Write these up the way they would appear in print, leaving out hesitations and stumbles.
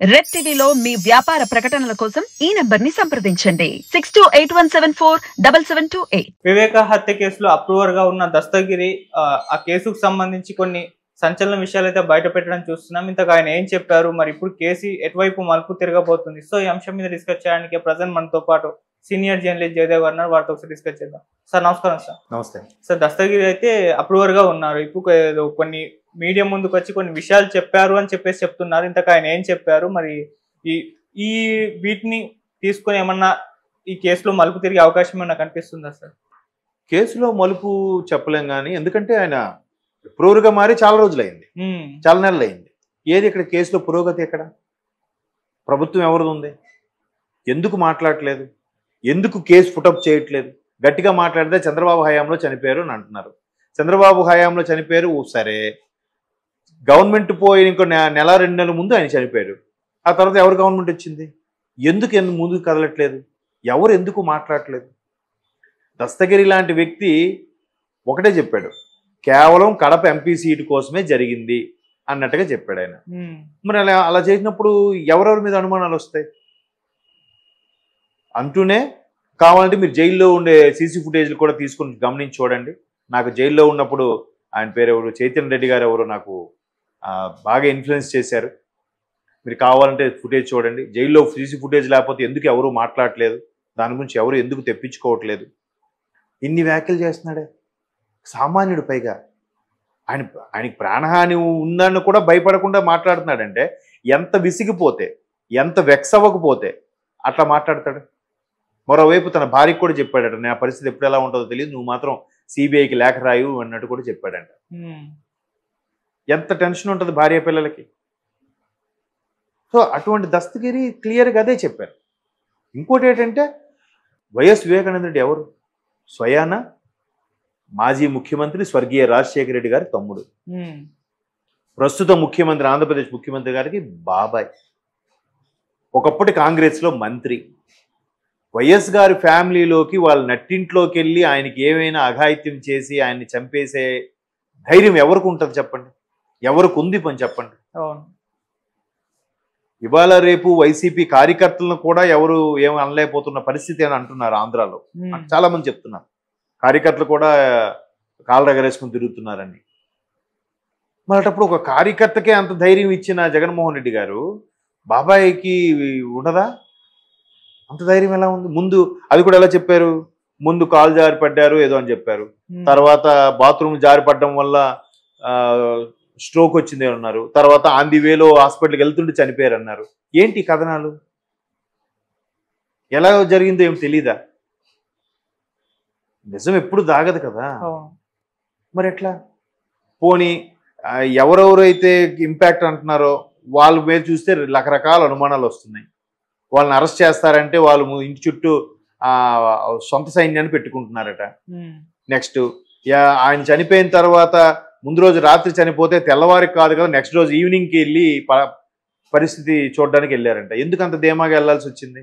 Red టీవీలో మీ వ్యాపార ప్రకటనల కోసం ఈ నంబర్ ని సంప్రదించండి 6281747728. వివేక హత్య కేసులో అప్రూవర్ గా ఉన్న దస్తగిరి ఆ కేసుకు సంబంధించి కొన్ని సంచలన విషయాలు అయితే బయట పెట్టడం చూస్తున్నాం. ఇంతకు ఆయన ఏం చెప్పారు, మరి ఇప్పుడు కేసు ఎటువైపు మలుపు తిరగబోతుంది? సో ఈ అంశం మీద డిస్కస్ చేయడానికి ప్రజెంట్ మనతో పాటు సీనియర్ జర్నలిస్ట్ జయదేవ్ గారు ఉన్నారు. వారితో ఒకసారి డిస్కస్ చేద్దాం. సార్ నమస్కారం. సార్ నమస్తే. సార్ దస్తగిరి అయితే అప్రూవర్ గా ఉన్నారు. ఇప్పుడు కొన్ని మీడియా ముందుకు వచ్చి కొన్ని విషయాలు చెప్పారు అని చెప్పేసి చెప్తున్నారు. ఇంతకు ఆయన ఏం చెప్పారు, మరి ఈ వీటిని తీసుకొని ఏమన్నా ఈ కేసులో మలుపు తిరిగే అవకాశం ఏమన్నా కనిపిస్తుందా సార్? కేసులో మలుపు చెప్పలేం కానీ, ఎందుకంటే ఆయన అప్రూవర్గా మారి చాలా రోజులైంది, చాలా నెలలు అయింది. ఏది ఇక్కడ కేసులో పురోగతి? ఎక్కడ ప్రభుత్వం ఎవరిది ఉంది? ఎందుకు మాట్లాడట్లేదు? ఎందుకు కేసు పుటప్ చేయట్లేదు? గట్టిగా మాట్లాడితే చంద్రబాబు హయాంలో చనిపోయారు అని అంటున్నారు. చంద్రబాబు హయాంలో చనిపోయారు, సరే. గవర్నమెంట్ పోయిన ఇంకో నెల 2 నెలల ముందు ఆయన చనిపోయారు. ఆ తర్వాత ఎవరు గవర్నమెంట్ వచ్చింది? ఎందుకు ముందుకు కదలట్లేదు? ఎవరు ఎందుకు మాట్లాడట్లేదు? దస్తగిరి లాంటి వ్యక్తి ఒకటే చెప్పాడు, కేవలం కడప ఎంపీ సీటు కోసమే జరిగింది అన్నట్టుగా చెప్పాడు ఆయన. మరి అలా చేసినప్పుడు ఎవరెవరి మీద అనుమానాలు వస్తాయి అంటూనే, కావాలంటే మీరు జైల్లో ఉండే సీసీ ఫుటేజ్లు కూడా తీసుకుని గమనించి చూడండి. నాకు జైల్లో ఉన్నప్పుడు ఆయన పేరు ఎవరు, చైతన్య రెడ్డి గారు ఎవరు, నాకు బాగా ఇన్ఫ్లుయెన్స్ చేశారు. మీరు కావాలంటే ఫుటేజ్ చూడండి. జైల్లో సీసీ ఫుటేజ్ లేకపోతే ఎందుకు ఎవరు మాట్లాడట్లేదు, దాని గురించి ఎవరు ఎందుకు తెప్పించుకోవట్లేదు? ఇన్ని వ్యాఖ్యలు చేస్తున్నాడే సామాన్యుడు. పైగా ఆయనకి ప్రాణహాని ఉందని కూడా భయపడకుండా మాట్లాడుతున్నాడంటే ఎంత విసిగిపోతే, ఎంత వెక్స్ అవ్వకపోతే అట్లా మాట్లాడతాడు. మరోవైపు తన భార్యకు కూడా చెప్పాడట, నా పరిస్థితి ఎప్పుడు ఎలా ఉంటుందో తెలియదు, నువ్వు మాత్రం సిబిఐకి లేఖ రాయు అన్నట్టు కూడా చెప్పాడంట. ఎంత టెన్షన్ ఉంటుంది భార్య పిల్లలకి. సో అటువంటి దస్తగిరి క్లియర్గా అదే చెప్పారు. ఇంకోటి ఏంటంటే, వైఎస్ వివేకానంద రెడ్డి ఎవరు? స్వయాన మాజీ ముఖ్యమంత్రి స్వర్గీయ రాజశేఖర రెడ్డి గారి తమ్ముడు, ప్రస్తుత ముఖ్యమంత్రి, ఆంధ్రప్రదేశ్ ముఖ్యమంత్రి గారికి బాబాయ్, ఒకప్పటి కాంగ్రెస్లో మంత్రి. వైఎస్ గారి ఫ్యామిలీలోకి వాళ్ళ నట్టింట్లోకి వెళ్ళి ఆయనకి ఏమైనా అఘాయిత్యం చేసి ఆయన్ని చంపేసే ధైర్యం ఎవరికి ఉంటుంది చెప్పండి? ఎవరికి ఉంది పని చెప్పండి? ఇవాళ రేపు వైసీపీ కార్యకర్తలను కూడా ఎవరు ఏమి అనలేకపోతున్న పరిస్థితి అని అంటున్నారు ఆంధ్రాలో. చాలా మంది చెప్తున్నారు కార్యకర్తలు కూడా కాళ్ళు ఎగరేసుకుని తిరుగుతున్నారని. మరటప్పుడు ఒక కార్యకర్తకే అంత ధైర్యం ఇచ్చిన జగన్మోహన్ రెడ్డి గారు బాబాయికి ఉండదా? అంత ధైర్యం ఎలా ఉంది? ముందు అది కూడా ఎలా చెప్పారు? ముందు కాలు జారి పడ్డారు ఏదో అని చెప్పారు, తర్వాత బాత్రూమ్ జారి పడ్డం వల్ల స్ట్రోక్ వచ్చింది అన్నారు, తర్వాత ఆన్ ది వేలో హాస్పిటల్కి వెళ్తుంటే చనిపోయారు అన్నారు. ఏంటి కథనాలు? ఎలా జరిగిందో ఏం తెలీదా? నిజం ఎప్పుడు దాగదు కదా. మరి ఎట్లా? పోనీ ఎవరెవరైతే ఇంపాక్ట్ అంటున్నారో వాళ్ళ మీద చూస్తే రకరకాల అనుమానాలు వస్తున్నాయి. వాళ్ళని అరెస్ట్ చేస్తారంటే వాళ్ళు ఇంటి చుట్టూ సొంత సైన్యాన్ని పెట్టుకుంటున్నారట. నెక్స్ట్ ఆయన చనిపోయిన తర్వాత ముందు రోజు రాత్రి చనిపోతే తెల్లవారికి కాదు కదా, నెక్స్ట్ రోజు ఈవినింగ్కి వెళ్ళి పరిస్థితి చూడడానికి వెళ్ళారంట. ఎందుకు అంత ధీమాగా వెళ్ళాల్సి వచ్చింది?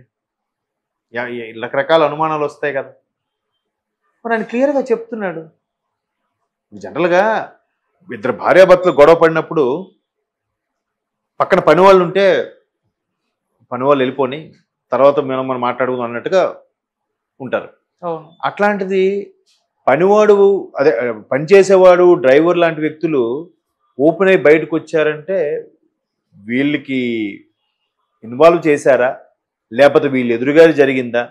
రకరకాల అనుమానాలు వస్తాయి కదా. మరి ఆయన క్లియర్గా చెప్తున్నాడు. జనరల్గా ఇద్దరు భార్యాభర్తలు గొడవ పడినప్పుడు పక్కన పని వాళ్ళు ఉంటే పని వాళ్ళు వెళ్ళిపోని తర్వాత మనం మాట్లాడుకుందాం అన్నట్టుగా ఉంటారు. అట్లాంటిది పనివాడు, అదే పనిచేసేవాడు, డ్రైవర్ లాంటి వ్యక్తులు ఓపెన్ అయ్యి బయటకు వచ్చారంటే వీళ్ళకి ఇన్వాల్వ్ చేశారా, లేకపోతే వీళ్ళు ఎదురుగా జరిగిందా,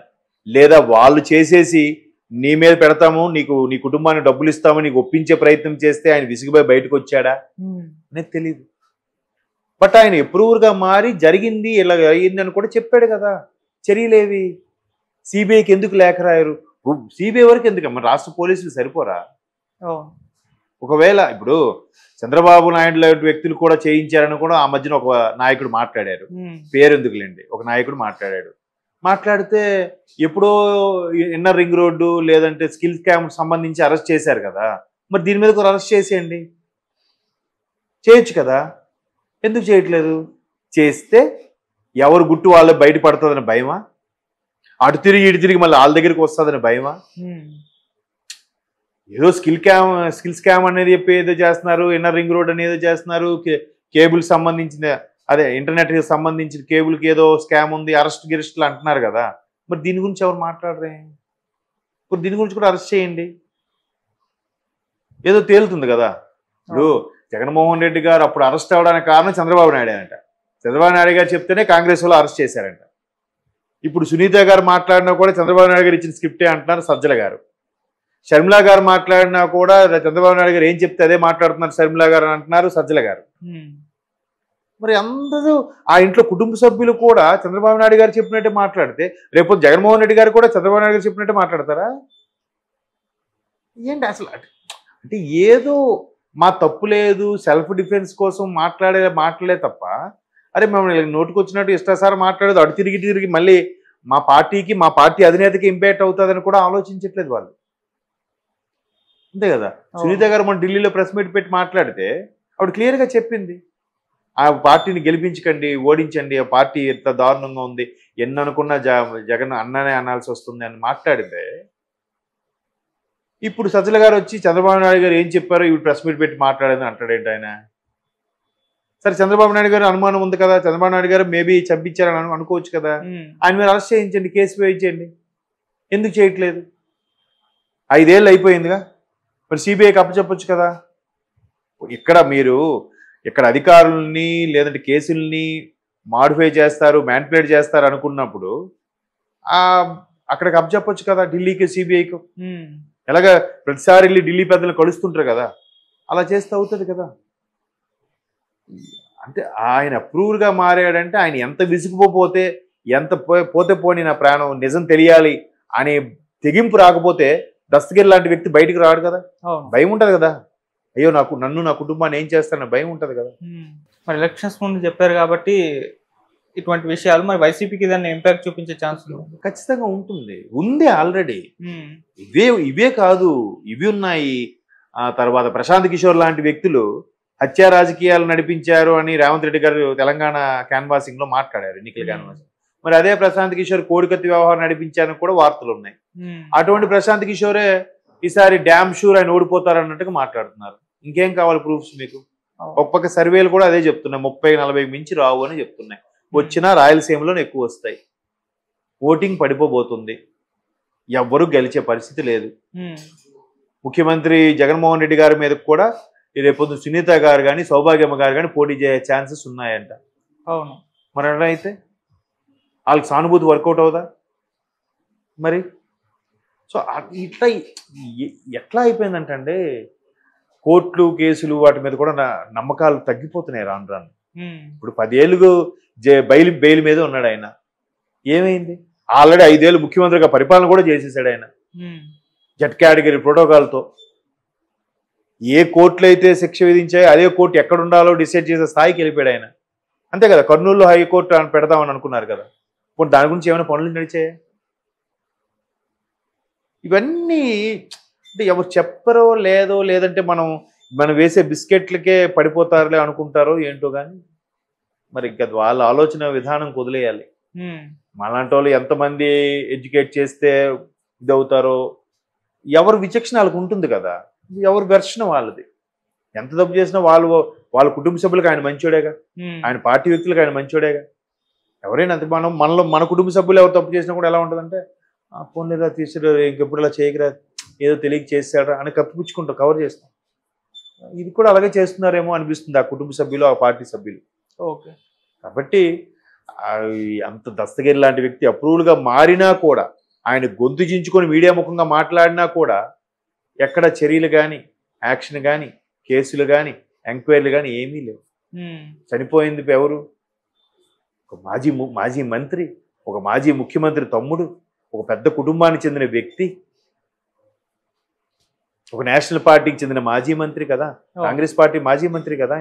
లేదా వాళ్ళు చేసేసి నీ మీద పెడతాము, నీ కుటుంబాన్ని డబ్బులు ఇస్తాము నీకు ఒప్పించే ప్రయత్నం చేస్తే ఆయన విసిగిపోయి బయటకు వచ్చాడా అనేది తెలియదు. బట్ ఆయన అప్రూవర్గా మారి జరిగింది ఇలా అయ్యింది అని కూడా చెప్పాడు కదా. చర్యలేవి? సిబిఐకి ఎందుకు లేఖ రాయరు? సిబిఐ వరకు ఎందుకు? మన రాష్ట్ర పోలీసులు సరిపోరా? ఒకవేళ ఇప్పుడు చంద్రబాబు నాయుడు లాంటి వ్యక్తులు కూడా చేయించారని కూడా ఆ మధ్యన ఒక నాయకుడు మాట్లాడారు, పేరు ఎందుకులేండి, ఒక నాయకుడు మాట్లాడాడు. మాట్లాడితే ఎప్పుడో ఇన్నర్ రింగ్ రోడ్డు లేదంటే స్కిల్ క్యాంప్ సంబంధించి అరెస్ట్ చేశారు కదా, మరి దీని మీద కూడా అరెస్ట్ చేసేయండి, చేయొచ్చు కదా. ఎందుకు చేయట్లేదు? చేస్తే ఎవరు గుట్టు వాళ్ళే బయటపడుతుందని భయమా? అటు తిరిగి ఇటు తిరిగి మళ్ళీ వాళ్ళ దగ్గరికి వస్తుందని భయమా? ఏదో స్కిల్ స్కామ్ అనేది చెప్పి ఏదో చేస్తున్నారు, ఇన్నర్ రింగ్ రోడ్ అనేది చేస్తున్నారు, కేబుల్ సంబంధించిన అదే ఇంటర్నెట్ కి సంబంధించిన కేబుల్కి ఏదో స్కామ్ ఉంది, అరెస్ట్ గిరెస్ట్లు అంటున్నారు కదా. మరి దీని గురించి ఎవరు మాట్లాడరే? ఇప్పుడు దీని గురించి కూడా అరెస్ట్ చేయండి, ఏదో తేలుతుంది కదా. ఇప్పుడు జగన్మోహన్ రెడ్డి గారు అప్పుడు అరెస్ట్ అవ్వడానికి కారణం చంద్రబాబు నాయుడు అంట. చంద్రబాబు నాయుడు గారు చెప్తేనే కాంగ్రెస్ వాళ్ళు అరెస్ట్ చేశారంట. ఇప్పుడు సునీత గారు మాట్లాడినా కూడా చంద్రబాబు నాయుడు గారు ఇచ్చిన స్క్రిప్టే అంటున్నారు సజ్జల గారు. షర్మిలా గారు మాట్లాడినా కూడా చంద్రబాబు నాయుడు గారు ఏం చెప్తే అదే మాట్లాడుతున్నారు షర్మిలా గారు అంటున్నారు సజ్జల గారు. మరి అందరూ ఆ ఇంట్లో కుటుంబ సభ్యులు కూడా చంద్రబాబు నాయుడు గారు చెప్పినట్టే మాట్లాడితే రేపు జగన్మోహన్ రెడ్డి గారు కూడా చంద్రబాబు నాయుడు గారు చెప్పినట్టే మాట్లాడతారా ఏంటి అసలు? అంటే ఏదో మా తప్పు లేదు, సెల్ఫ్ డిఫెన్స్ కోసం మాట్లాడలే తప్ప, అరే మమ్మల్ని నోటుకు వచ్చినట్టు ఇష్టాసారి మాట్లాడేది అటు తిరిగి మళ్ళీ మా పార్టీకి, మా పార్టీ అధినేతకి ఇంపాక్ట్ అవుతుందని కూడా ఆలోచించట్లేదు వాళ్ళు. అంతే కదా. సునీత గారు మన ఢిల్లీలో ప్రెస్ మీట్ పెట్టి మాట్లాడితే ఆవిడ క్లియర్గా చెప్పింది, ఆ పార్టీని గెలిపించకండి, ఓడించండి, ఆ పార్టీ ఎంత దారుణంగా ఉంది, ఎన్ని అనుకున్నా జగన్ అన్ననే అనాల్సి వస్తుంది అని మాట్లాడితే, ఇప్పుడు సజ్జల గారు వచ్చి చంద్రబాబు నాయుడు గారు ఏం చెప్పారో ఇప్పుడు ప్రెస్ మీట్ పెట్టి మాట్లాడేదని అంటాడేంటి ఆయన? సరే చంద్రబాబు నాయుడు గారు అనుమానం ఉంది కదా, చంద్రబాబు నాయుడు గారు మేబీ చంపించారని అనుకోవచ్చు కదా, ఆయన మీరు అరెస్ట్ చేయించండి, కేసు వేయించండి. ఎందుకు చేయట్లేదు? 5 ఏళ్ళు అయిపోయిందిగా, మరి సిబిఐకి అప్పచెప్పొచ్చు కదా. ఇక్కడ అధికారుల్ని లేదంటే కేసుల్ని మాడిఫై చేస్తారు, మ్యానిపులేట్ చేస్తారు అనుకున్నప్పుడు అక్కడికి అప్పచెప్పొచ్చు కదా, ఢిల్లీకి సిబిఐకి. ఎలాగా ప్రతిసారి వెళ్ళి ఢిల్లీ పెద్దలు కలుస్తుంటారు కదా, అలా చేస్తే అవుతుంది కదా. అంటే ఆయన అప్రూవ్గా మారాడంటే ఆయన ఎంత విసుగుపోతే, ఎంత పోతే పోని నా ప్రాణం నిజం తెలియాలి అనే తెగింపు రాకపోతే దస్తగిరి లాంటి వ్యక్తి బయటికి రాడు కదా. భయం ఉంటుంది కదా, అయ్యో నన్ను నా కుటుంబాన్ని ఏం చేస్తానని భయం ఉంటుంది కదా. మరి ఎలక్షన్స్ ముందు చెప్పారు కాబట్టి ఇటువంటి విషయాలు మరి వైసీపీకి దాన్ని ఇంపాక్ట్ చూపించే ఛాన్స్ ఖచ్చితంగా ఉంది ఆల్రెడీ. ఇవే కాదు, ఇవి ఉన్నాయి. ఆ తర్వాత ప్రశాంత్ కిషోర్ లాంటి వ్యక్తులు హత్యా రాజకీయాలు నడిపించారు అని రేవంత్ రెడ్డి గారు తెలంగాణ క్యాన్వాసింగ్ లో మాట్లాడారు, ఎన్నికల క్యాన్వాసింగ్. మరి అదే ప్రశాంత్ కిషోర్ కోడికత్తి వ్యవహారం నడిపించారని కూడా వార్తలు ఉన్నాయి. అటువంటి ప్రశాంత్ కిషోరే ఈసారి డ్యామ్ షూర్ ఆయన ఓడిపోతారు అన్నట్టుగా మాట్లాడుతున్నారు. ఇంకేం కావాలి ప్రూఫ్స్ మీకు? ఒక పక్క సర్వేలు కూడా అదే చెప్తున్నాయి, 30-40 మించి రావు అని చెప్తున్నాయి. వచ్చినా రాయలసీమలోనే ఎక్కువ వస్తాయి, ఓటింగ్ పడిపోబోతుంది, ఎవ్వరూ గెలిచే పరిస్థితి లేదు. ముఖ్యమంత్రి జగన్మోహన్ రెడ్డి గారి మీద కూడా రేపొద్దు సునీత గారు కానీ సౌభాగ్యమ్మ గారు కానీ పోటీ చేసే ఛాన్సెస్ ఉన్నాయంట. అవును, మరి అలా అయితే వాళ్ళకి సానుభూతి వర్కౌట్ అవుదా మరి? సో ఇట్లా ఎట్లా అయిపోయిందంటే కోర్టులు కేసులు వాటి మీద కూడా నమ్మకాలు తగ్గిపోతున్నాయి రాను రాను. ఇప్పుడు 10 ఏళ్ళు బెయిల్ మీద ఉన్నాడు ఆయన, ఏమైంది? ఆల్రెడీ 5 ఏళ్ళు ముఖ్యమంత్రిగా పరిపాలన కూడా చేసేసాడు ఆయన జెడ్ కేటగిరీ ప్రోటోకాల్తో. ఏ కోర్టులు అయితే శిక్ష విధించాయో అదే కోర్టు ఎక్కడ ఉండాలో డిసైడ్ చేసే స్థాయికి వెళ్ళిపోయాడు ఆయన. అంతే కదా, కర్నూలులో హైకోర్టు పెడదామని అనుకున్నారు కదా, ఇప్పుడు దాని గురించి ఏమైనా పనులు నడిచాయా? ఇవన్నీ అంటే ఎవరు చెప్పరో లేదంటే మనం వేసే బిస్కెట్లకే పడిపోతారులే అనుకుంటారో ఏంటో కానీ మరి ఇంకా వాళ్ళ ఆలోచన విధానం వదిలేయాలి. మనలాంటి వాళ్ళు ఎంతమంది ఎడ్యుకేట్ చేస్తే ఇదవుతారో, ఎవరు విచక్షణ వాళ్ళకు ఉంటుంది కదా, ఎవరు వెర్షన్ వాళ్ళది. ఎంత తప్పు చేసినా వాళ్ళ కుటుంబ సభ్యులకు ఆయన మంచోడేగా, ఆయన పార్టీ వ్యక్తులకు ఆయన మంచోడేగా. ఎవరైనా అంతే, మన కుటుంబ సభ్యులు ఎవరు తప్పు చేసినా కూడా ఎలా ఉంటుందంటే పోన్లేదా తీసాడు, ఇంకెప్పుడు ఇలా చేయకరా, ఏదో తెలియక చేశాడు అని కప్పిపుచ్చుకుంటాం, కవర్ చేస్తాం. ఇది కూడా అలాగే చేస్తున్నారేమో అనిపిస్తుంది ఆ కుటుంబ సభ్యులు, ఆ పార్టీ సభ్యులు. ఓకే, కాబట్టి అంత దస్తగిరి లాంటి వ్యక్తి అప్రూవల్గా మారినా కూడా, ఆయన గొంతు చించుకొని మీడియా ముఖంగా మాట్లాడినా కూడా ఎక్కడ చర్యలు కానీ, యాక్షన్ కానీ, కేసులు కానీ, ఎంక్వైరీలు కానీ ఏమీ లేవు. చనిపోయింది ఎవరు? ఒక మాజీ మంత్రి, ఒక మాజీ ముఖ్యమంత్రి తమ్ముడు, ఒక పెద్ద కుటుంబానికి చెందిన వ్యక్తి, ఒక నేషనల్ పార్టీకి చెందిన మాజీ మంత్రి కదా, కాంగ్రెస్ పార్టీ మాజీ మంత్రి కదా.